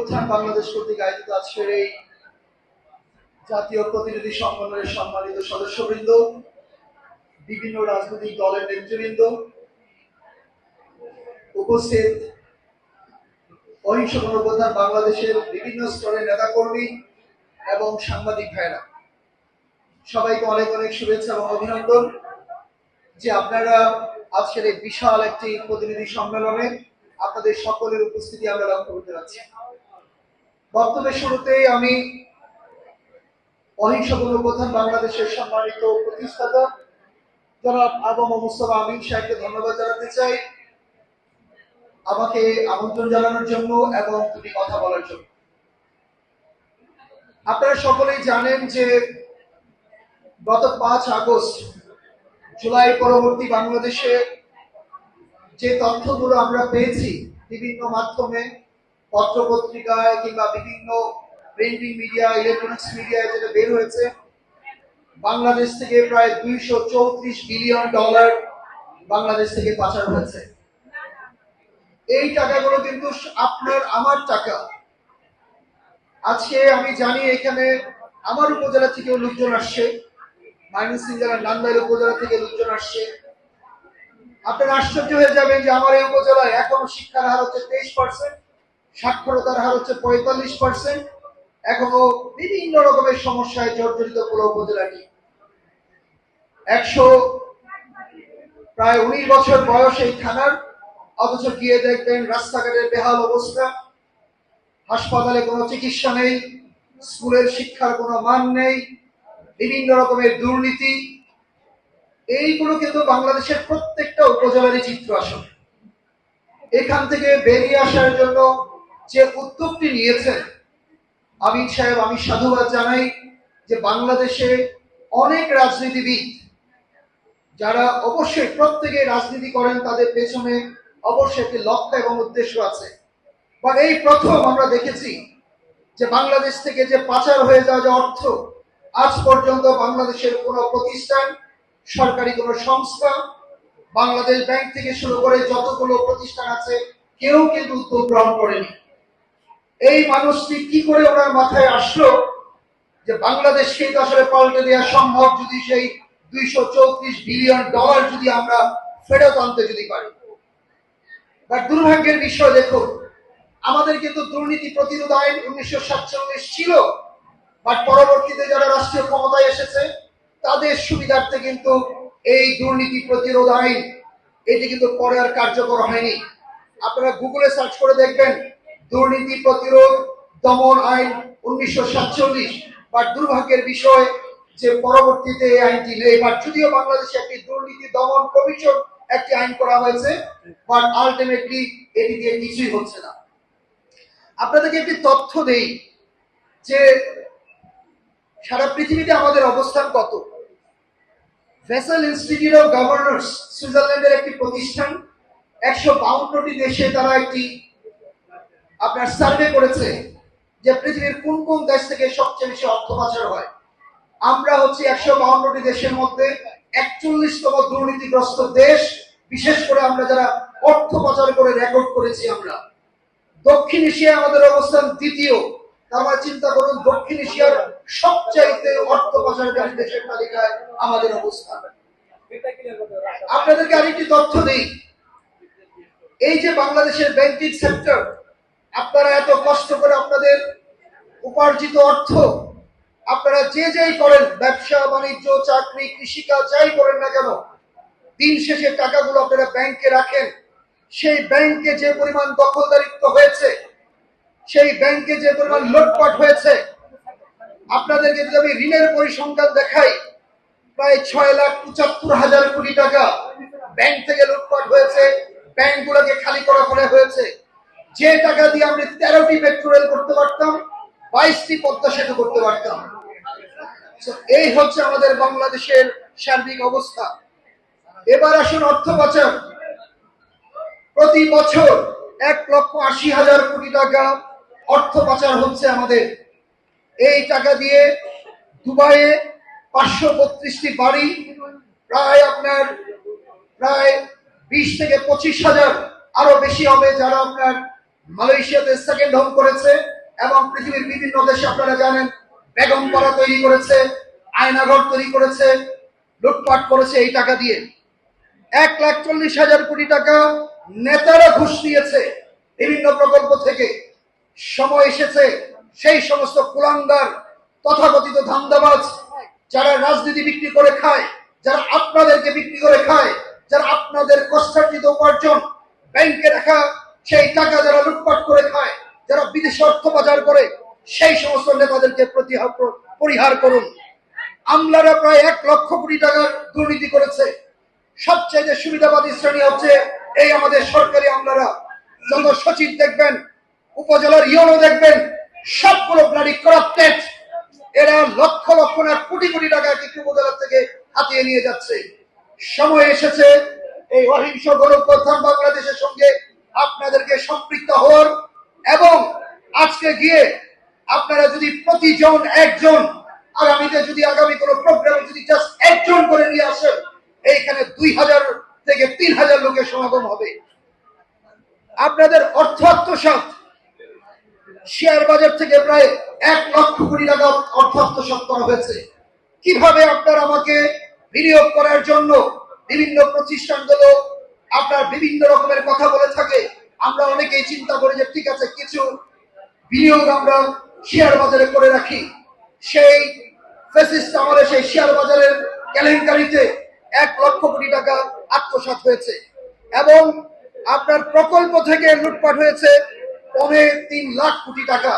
গণঅভ্যুত্থান বাংলাদেশ কর্তৃক আয়োজিত আজকের এই জাতীয় প্রতিনিধি সম্মেলনের সম্মানিত সদস্যবৃন্দ, বিভিন্ন রাজনৈতিক দলের নেতৃবৃন্দ, উপস্থিত অহিংস গণঅভ্যুত্থান বাংলাদেশের বিভিন্ন স্তরের নেতাকর্মী এবং সাংবাদিক ভাইরা, সবাইকে অনেক অনেক শুভেচ্ছা এবং অভিনন্দন যে আপনারা আজকের এই বিশাল একটি প্রতিনিধি সম্মেলনে আপনাদের সকলের উপস্থিতি আমরা লক্ষ্য করতে পারছি। বক্তব্যের শুরুতেই আমি অহিংস গণঅভ্যুত্থান বাংলাদেশের সম্মানিত প্রতিষ্ঠাতা জনাব আবু মুস্তফা আমিন সাহেবকে ধন্যবাদ জানাতে চাই আমাকে আমন্ত্রণ জানানোর জন্য এবং দুটি কথা বলার জন্য। আপনারা সকলেই জানেন যে গত 5 আগস্ট জুলাই পরবর্তী বাংলাদেশে যে তথ্যগুলো আমরা পেয়েছি বিভিন্ন মাধ্যমে, পত্রপত্রিকায় কিংবা বিভিন্ন প্রিন্টিং মিডিয়া, ইলেকট্রনিক্স মিডিয়ায় যেটা বের হয়েছে, বাংলাদেশ থেকে প্রায় $234 বিলিয়ন বাংলাদেশ থেকে পাচার হয়েছে। এই টাকাগুলো কিন্তু আপনার আমার টাকা। আজকে আমি জানি এখানে আমার উপজেলা থেকেও লোকজন আসছে, ময়মনসিংহ জেলার নান্দাইল উপজেলা থেকে লোকজন আসছে। আপনারা আশ্চর্য হয়ে যাবেন যে আমার এই উপজেলায় এখন শিক্ষার হার হচ্ছে 23%, সাক্ষরতার হার হচ্ছে 45%, এখনো বিভিন্ন রকমের সমস্যায় জর্জরিত পুরো উপজেলাটি। 19 বছর বয়স এই থানার, অথচ গিয়ে দেখবেন রাস্তাঘাটের বেহাল অবস্থা, হাসপাতালে কোনো চিকিৎসা নেই, স্কুলের শিক্ষার কোনো মান নেই, বিভিন্ন রকমের দুর্নীতি। এইগুলো কিন্তু বাংলাদেশের প্রত্যেকটা উপজেলারই চিত্র। আসলে এখান থেকে বেরিয়ে আসার জন্য যে উদ্যোগটি নিয়েছেন আমিন সাহেব, আমি সাধুবাদ জানাই যে বাংলাদেশে অনেক রাজনীতিবিদ যারা অবশ্যই প্রত্যেকে রাজনীতি করেন, তাদের পেছনে অবশ্যই একটি লক্ষ্য এবং উদ্দেশ্য আছে। বা এই প্রথম আমরা দেখেছি যে বাংলাদেশ থেকে যে পাচার হয়ে যাওয়া যে অর্থ, আজ পর্যন্ত বাংলাদেশের কোনো প্রতিষ্ঠান, সরকারি কোনো সংস্থা, বাংলাদেশ ব্যাংক থেকে শুরু করে যতগুলো প্রতিষ্ঠান আছে, কেউ কিন্তু উদ্যোগ গ্রহণ করেনি। এই মানুষটি কি করে ওনার মাথায় আসলো যে বাংলাদেশকে তো আসলে পাল্টে দেওয়া সম্ভব যদি সেই $234 বিলিয়ন যদি আমরা ফেরত আনতে যদি পারি। বাট দুর্ভাগ্যের বিষয়, দেখুন আমাদের কিন্তু দুর্নীতি প্রতিরোধ আইন 1947 ছিল, বাট পরবর্তীতে যারা রাষ্ট্রীয় ক্ষমতায় এসেছে তাদের সুবিধার্থে কিন্তু এই দুর্নীতি প্রতিরোধ আইন এটি কিন্তু পরে আর কার্যকর হয়নি। আপনারা গুগলে সার্চ করে দেখবেন দুর্নীতি প্রতিরোধ দমন আইন 1947। বাট দুর্ভাগ্যের বিষয় যে পরবর্তীতে এই আইনটি নেই। বাট যদিও বাংলাদেশে একটি দুর্নীতি দমন কমিশন একটি আইন করা হয়েছে, বাট আলটিমেটলি এটি দিয়ে কিছুই হচ্ছে না। আপনাদেরকে একটি তথ্য দেই যে সারা পৃথিবীতে আমাদের অবস্থান কত। ভেসেল ইনস্টিটিউট অফ গভর্নর্স, সুইজারল্যান্ডের একটি প্রতিষ্ঠান, 152টি দেশে তারা একটি আপনার সার্ভে করেছে যে পৃথিবীর কোন কোন দেশ থেকে সবচেয়ে বেশি অর্থ পাচার হয়। আমরা হচ্ছে 152টি দেশের মধ্যে 41তম দুর্নীতিগ্রস্ত দেশ। বিশেষ করে আমরা যারা অর্থ পাচার করে রেকর্ড করেছি, আমরা দক্ষিণ এশিয়ায় আমাদের অবস্থান দ্বিতীয়। আমরা চিন্তা করুন, দক্ষিণ এশিয়ার সবচাইতে অর্থ পাচারকারী দেশের তালিকায় আমাদের অবস্থান। আপনাদেরকে আরেকটি তথ্য দিই, এই যে বাংলাদেশের ব্যাংকিং সেক্টর, আপনারা এত কষ্ট করে আপনাদের উপার্জিত অর্থ আপনারা যে যাই করেন, ব্যবসা বাণিজ্য, চাকরি, কৃষিকাজ যাই করেন না কেন, দিন শেষে টাকাগুলো আপনারা ব্যাংকে রাখেন। সেই ব্যাংকে যে পরিমাণ দখলদারিত্ব হয়েছে, সেই ব্যাংকে যে পরিমাণ লুটপাট হয়েছে, আপনাদেরকে যদি আমি ঋণের পরিসংখ্যান দেখাই, প্রায় 6,75,000 কোটি টাকা ব্যাংক থেকে লুটপাট হয়েছে, ব্যাংকগুলোকে খালি করা হয়েছে। যে টাকা দিয়ে আমরা 13টি মেট্রো রেল করতে পারতাম, 22টি পদ্মা সেতু করতে পারতাম। এই হচ্ছে আমাদের বাংলাদেশের সার্বিক অবস্থা। এবার আসুন অর্থ পাচার। প্রতি বছর 1,80,000 কোটি টাকা অর্থ পাচার হচ্ছে আমাদের। এই টাকা দিয়ে দুবাইয়ে 532টি বাড়ি, প্রায় 20 থেকে 25,000, আরো বেশি হবে যারা আপনার মালয়েশিয়াতে সেকেন্ড হোম করেছে, এবং পৃথিবীর বিভিন্ন দেশে আপনারা জানেন বেগমপাড়া তৈরি করেছে, আয়নাঘর তৈরি করেছে, লুটপাট করেছে এই টাকা দিয়ে। 1,40,000 কোটি টাকা নেতারা ঘুষ দিয়েছে বিভিন্ন প্রকল্প থেকে। সময় এসেছে সেই সমস্ত কুলাঙ্গার তথাকথিত ধান্দাবাজ যারা রাজনীতি বিক্রি করে খায়, যারা আপনাদেরকে বিক্রি করে খায়, যারা আপনাদের কষ্টার্জিত উপার্জন ব্যাংকে রাখা সেই টাকা যারা লুটপাট করে খায়, যারা বিদেশে অর্থ পাচার করে, সেই সমস্ত নেতাদেরকে পরিহার করুন। আমলারা প্রায় 1 লক্ষ কোটি টাকার দুর্নীতি করেছে। সবচেয়ে সুবিধাবাদী শ্রেণী হচ্ছে এই আমাদের সরকারি আমলারা। যত সচিব দেখবেন, উপজেলার ইউনো দেখবেন, সবগুলো ব্লাডি করাপ্টেড। এরা লক্ষ লক্ষ না কোটি কোটি টাকা কিছু উপজেলা থেকে হাতিয়ে নিয়ে যাচ্ছে। সময় এসেছে এই অহিংস গণঅভ্যুত্থান বাংলাদেশের সঙ্গে আপনাদেরকে সম্পৃক্ত হওয়ার, এবং আজকে গিয়ে আপনারা যদি প্রতিজন একজন আগামীতে যদি আগামী কোনো প্রোগ্রামে যদি জাস্ট একজন করে নিয়ে আসেন, এইখানে 2,000 থেকে 3,000 লোকের সমাগম হবে। আপনাদের অর্থ আত্মসাৎ, শেয়ার বাজার থেকে প্রায় 1 লক্ষ কোটি টাকা অর্থ আত্মসাৎ করা হয়েছে। কিভাবে আপনার আমাকে বিনিয়োগ করার জন্য বিভিন্ন প্রতিষ্ঠানগুলো আপনার বিভিন্ন রকমের কথা বলে থাকে। আমরা অনেকেই চিন্তা করি যে ঠিক আছে, কিছু বিনিয়োগ আমরা শেয়ার বাজারে করে রাখি। সেই ফ্যাসিস্ট আমলে সেই শেয়ার বাজারের কেলেঙ্কারিতে 1 লক্ষ কোটি টাকা আত্মসাৎ হয়েছে, এবং আপনার প্রকল্প থেকে লুটপাট হয়েছে 3.5 লাখ কোটি টাকা।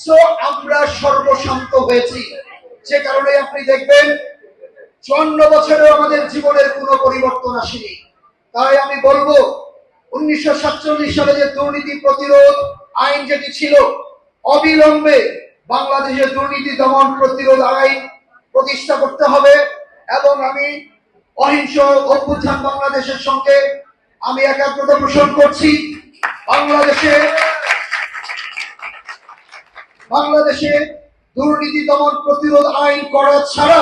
সো আমরা সর্বশান্ত হয়েছি, যে কারণে আপনি দেখবেন 54 বছরেও আমাদের জীবনের কোনো পরিবর্তন আসেনি। তাই আমি বলবো 1947 সালে যে দুর্নীতি প্রতিরোধ আইন যেটি ছিল, অবিলম্বে বাংলাদেশের দুর্নীতি দমন প্রতিরোধ আইন প্রতিষ্ঠা করতে হবে। এবং আমি অহিংস অভ্যুত্থান বাংলাদেশের সঙ্গে আমি একাগ্রতা পোষণ করছি। বাংলাদেশে দুর্নীতি দমন প্রতিরোধ আইন করা ছাড়া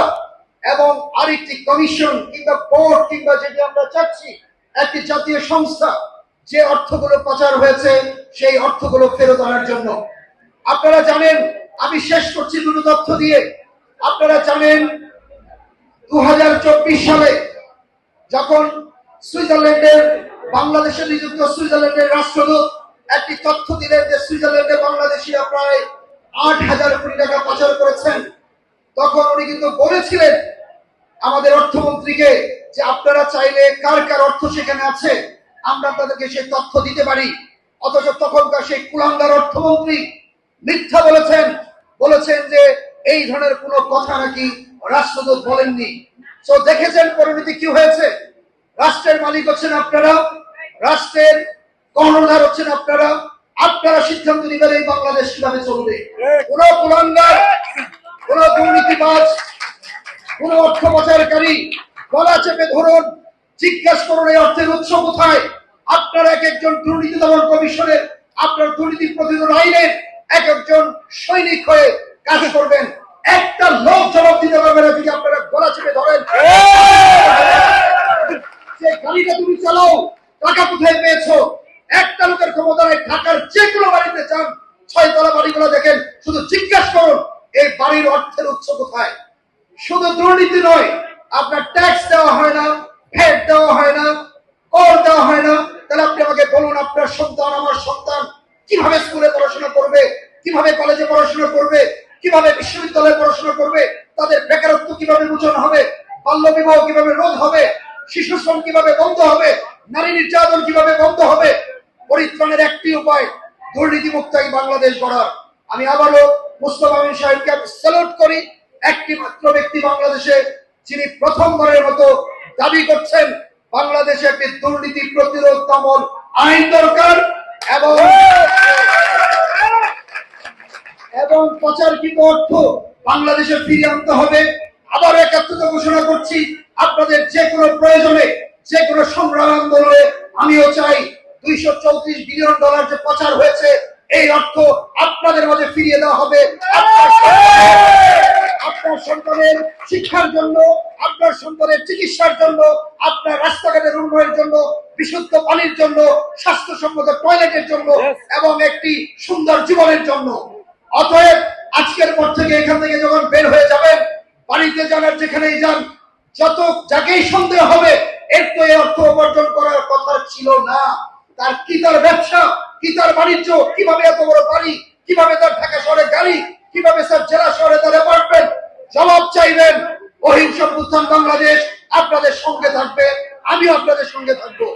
এবং আরেকটি কমিশন কিংবা বোর্ড কিংবা যেটি আমরা চাচ্ছি একটি জাতীয় সংস্থা, যে অর্থগুলো পাচার হয়েছে সেই অর্থগুলো ফেরত আনার জন্য। আপনারা জানেন, আমি শেষ করছি দুটো তথ্য দিয়ে। আপনারা জানেন 2024 সালে যখন সুইজারল্যান্ডের বাংলাদেশে নিযুক্ত সুইজারল্যান্ডের রাষ্ট্রদূত একটি তথ্য দিলেন যে সুইজারল্যান্ডে বাংলাদেশিরা প্রায় 8,000 কোটি টাকা পাচার করেছেন, তখন উনি কিন্তু বলেছিলেন আমাদের অর্থমন্ত্রীকে যে আপনারা চাইলে কার কার অর্থ সেখানে আছে আমরা তাদেরকে সেই তথ্য দিতে পারি। অথচ তখনকার সেই কুলাঙ্গার অর্থমন্ত্রী মিথ্যা বলেছেন যে এই ধরনের কোনো কথা নাকি রাষ্ট্রদূত বলেননি। তো দেখেছেন পরিণতি কি হয়েছে। রাষ্ট্রের মালিক হচ্ছেন আপনারা, রাষ্ট্রের কর্ণধার হচ্ছেন আপনারা। আপনারা সিদ্ধান্ত নেবেন এই বাংলাদেশ কিভাবে চলবে। কোন কুলাঙ্গার, কোন দুর্নীতিবাজ, কোন অর্থ পাচারকারী গলা চেপে ধরুন, জিজ্ঞাসা করুন এই অর্থের উৎস কোথায়। আপনারা এক একজন দুর্নীতি দমন কমিশনের, আপনার দুর্নীতি প্রতিরোধ আইনের এক একজন সৈনিক হয়ে কাজ করবেন। একটা লোক জবাব দিতে পারবে না যদি আপনারা গলা চেপে ধরেন। যে গাড়িটা তুমি চালাও, টাকা কোথায় পেয়েছো? একটা লোকের ক্ষমতা নাই। ঢাকার যে কোনো বাড়িতে যান, 6 তলা বাড়িগুলো দেখেন, শুধু জিজ্ঞাসা করুন এই বাড়ির অর্থের উৎস কোথায়। শুধু দুর্নীতি নয়, আপনার ট্যাক্স দেওয়া হয় না, ভ্যাট দেওয়া হয় না, কর দেওয়া হয় না। তাহলে আপনি আমাকে বলুন, আপনার সন্তান, আমার সন্তান কিভাবে স্কুলে পড়াশোনা করবে, কিভাবে কলেজে পড়াশোনা করবে, কিভাবে বিশ্ববিদ্যালয়ে পড়াশোনা করবে, তাদের বেকারত্ব কিভাবে মোচন হবে, বাল্য বিবাহ কিভাবে রোধ হবে, শিশু শ্রম কিভাবে বন্ধ হবে, নারী নির্যাতন কিভাবে বন্ধ হবে। পরিত্রাণের একটি উপায় দুর্নীতিমুক্ত এই বাংলাদেশ গড়ার। আমি আবারও মুস্তফা আমিন সাহেবকে স্যালুট করি। একটি মাত্র ব্যক্তি বাংলাদেশে যিনি প্রথমবারের মতো দাবি করছেন বাংলাদেশে একটি দুর্নীতি প্রতিরোধ দমন আইন দরকার এবং পাচারকৃত অর্থ বাংলাদেশে ফিরিয়ে আনতে হবে। আবার একাত্মতা ঘোষণা করছি, আপনাদের যে কোনো প্রয়োজনে, যে কোনো সংগ্রাম আন্দোলনে আমিও চাই $234 বিলিয়ন যে পাচার হয়েছে এই অর্থ আপনাদের মাঝে ফিরিয়ে দেওয়া হবে। আপনার সন্তানের শিক্ষার জন্য, আপনার সন্তানের চিকিৎসার জন্য, আপনার রাস্তাঘাটের উন্নয়নের জন্য, বিশুদ্ধ পানির জন্য, স্বাস্থ্যসম্মত টয়লেটের জন্য এবং একটি সুন্দর জীবনের জন্য। অতএব আজকের পর থেকে এখান থেকে যখন বের হয়ে যাবেন, বাড়িতে যান আর যেখানেই যান, যত যাকেই সন্দেহ হবে এর তো এই অর্থ উপার্জন করার কথা ছিল না, তার কি তার ব্যবসা, কি তার বাণিজ্য, কিভাবে এত বড় বাড়ি, কিভাবে তার ঢাকা শহরে গাড়ি, কিভাবে তার জেলা শহরে তার অ্যাপার্টমেন্ট, জবাব চাইবেন। অহিংস অভ্যুত্থান বাংলাদেশ আপনাদের সঙ্গে থাকবে, আমিও আপনাদের সঙ্গে থাকবো।